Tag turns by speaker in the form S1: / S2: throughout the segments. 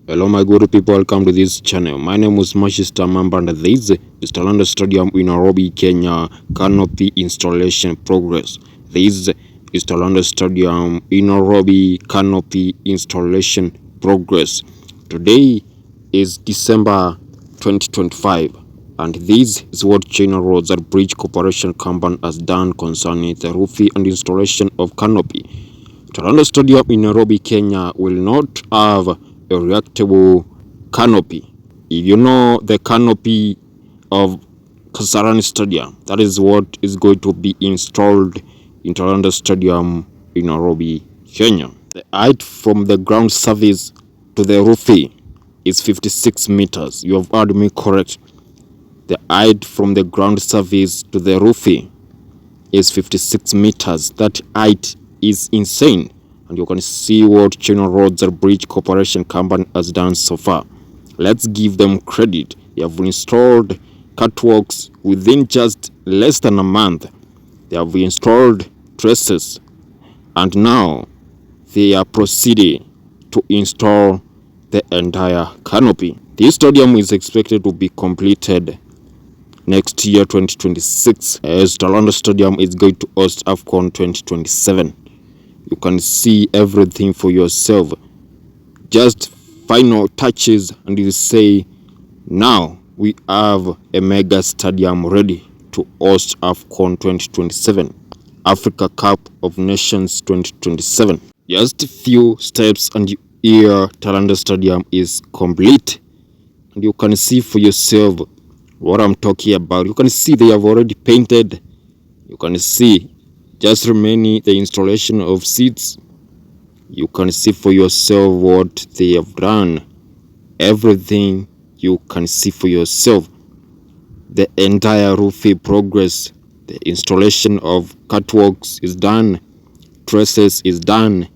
S1: Hello my good people, welcome to this channel. My name is Mamba and this is TALANTA Stadium in Nairobi, Kenya. Canopy installation progress. This is TALANTA Stadium in Nairobi. Canopy installation progress. Today is December 2025 and this is what China Roads and Bridge Corporation Company has done concerning the roofing and installation of canopy. TALANTA Stadium in Nairobi, Kenya will not have a reactable canopy. If you know the canopy of Kasarani Stadium, that is what is going to be installed in TALANTA Stadium in Nairobi, Kenya. The height from the ground surface to the roofing is 56 meters. You have heard me correct. The height from the ground surface to the roofing is 56 meters. That height is insane. And you can see what China Roads and Bridge Corporation Company has done so far. Let's give them credit. They have installed catwalks within just less than a month. They have installed trusses and now they are proceeding to install the entire canopy. This stadium is expected to be completed next year, 2026, as TALANTA Stadium is going to host AFCON 2027. You can see everything for yourself. Just final touches and you say, now we have a mega stadium ready to host AFCON 2027, Africa Cup of Nations 2027. Just a few steps and here TALANTA Stadium is complete. And you can see for yourself what I'm talking about. You can see they have already painted. You can see just remaining the installation of seats. You can see for yourself what they have done. Everything you can see for yourself. The entire roofing progress. The installation of catwalks is done. Trusses is done.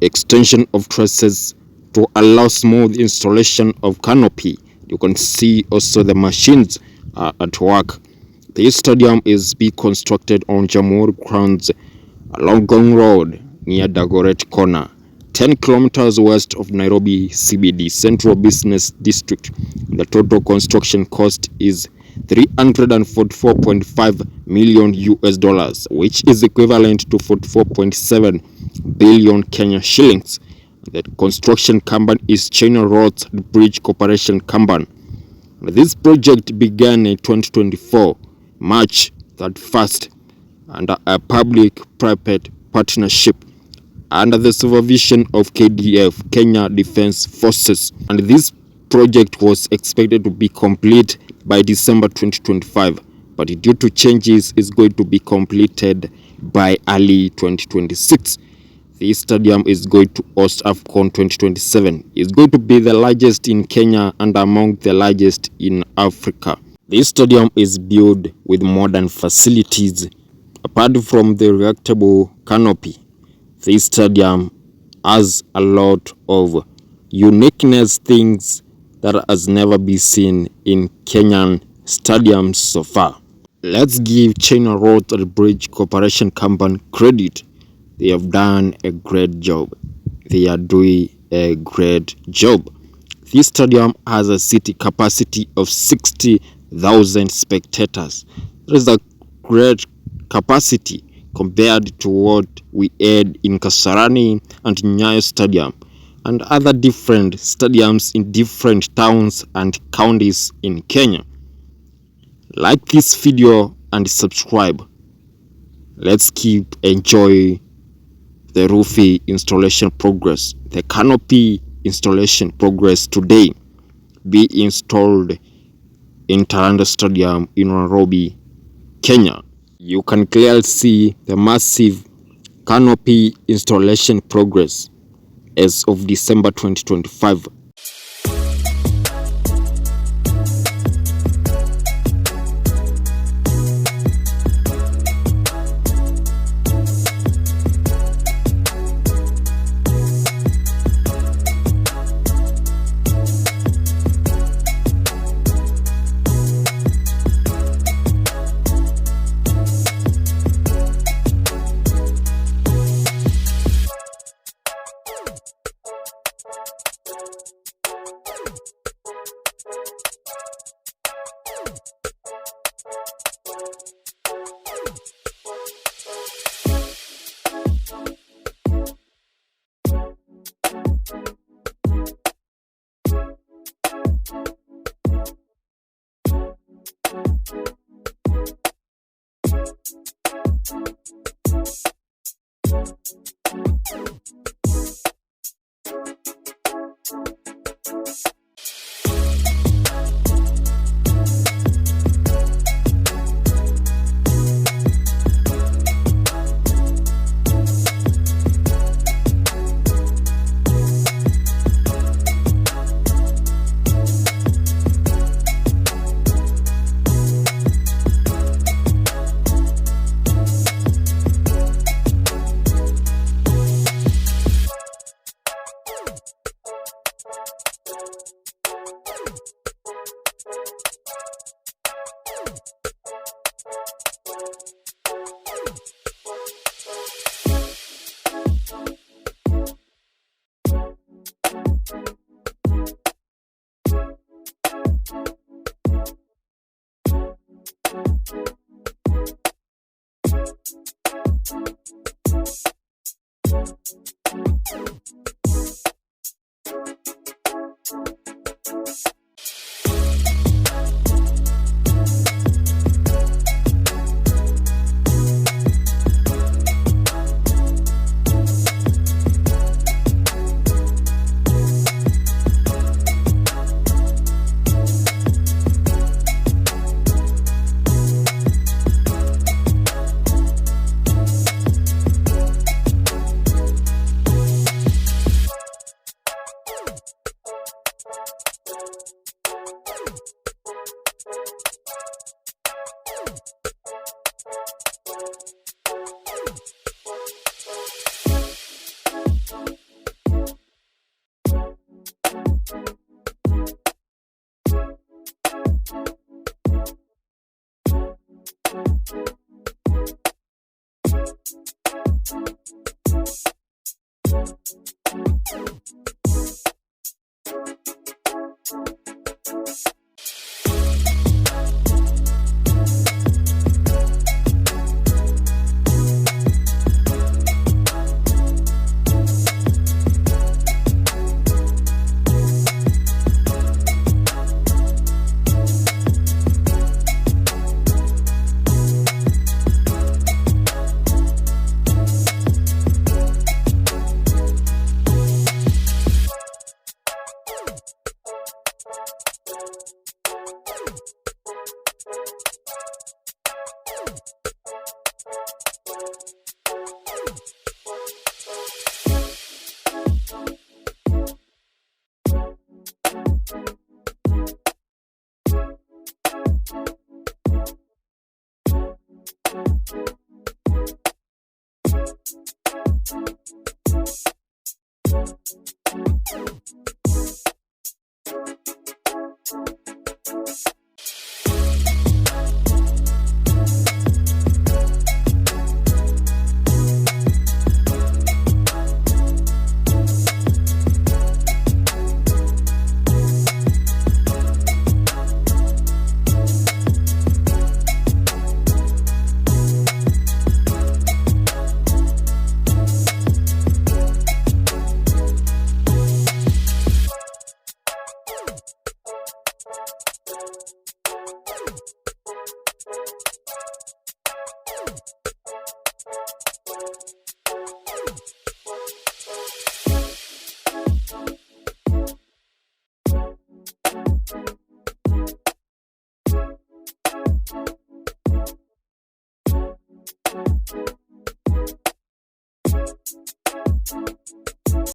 S1: Extension of trusses to allow smooth installation of canopy. You can see also the machines are at work. This stadium is being constructed on Jamhuri grounds along Gong Road near Dagoret Corner, 10 kilometers west of Nairobi CBD, Central Business District. The total construction cost is 344.5 million US dollars, which is equivalent to 44.7 billion Kenya shillings. The construction company is China Roads and Bridge Corporation Company. This project began in 2024. March 31st under a public-private partnership under the supervision of KDF, Kenya Defense Forces. And this project was expected to be complete by December 2025, but due to changes is going to be completed by early 2026. This stadium is going to host AFCON 2027. It's going to be the largest in Kenya and among the largest in Africa. This stadium is built with modern facilities. Apart from the reactable canopy, this stadium has a lot of uniqueness, things that has never been seen in Kenyan stadiums so far. Let's give China Roads and Bridge Corporation Company credit. They have done a great job. They are doing a great job. This stadium has a seating capacity of 60,000 spectators. That is a great capacity compared to what we had in Kasarani and Nyayo Stadium and other different stadiums in different towns and counties in Kenya. Like this video and subscribe. Let's keep enjoying the roofing installation progress. The canopy installation progress today be installed in TALANTA Stadium in Nairobi, Kenya. You can clearly see the massive canopy installation progress as of December 2025.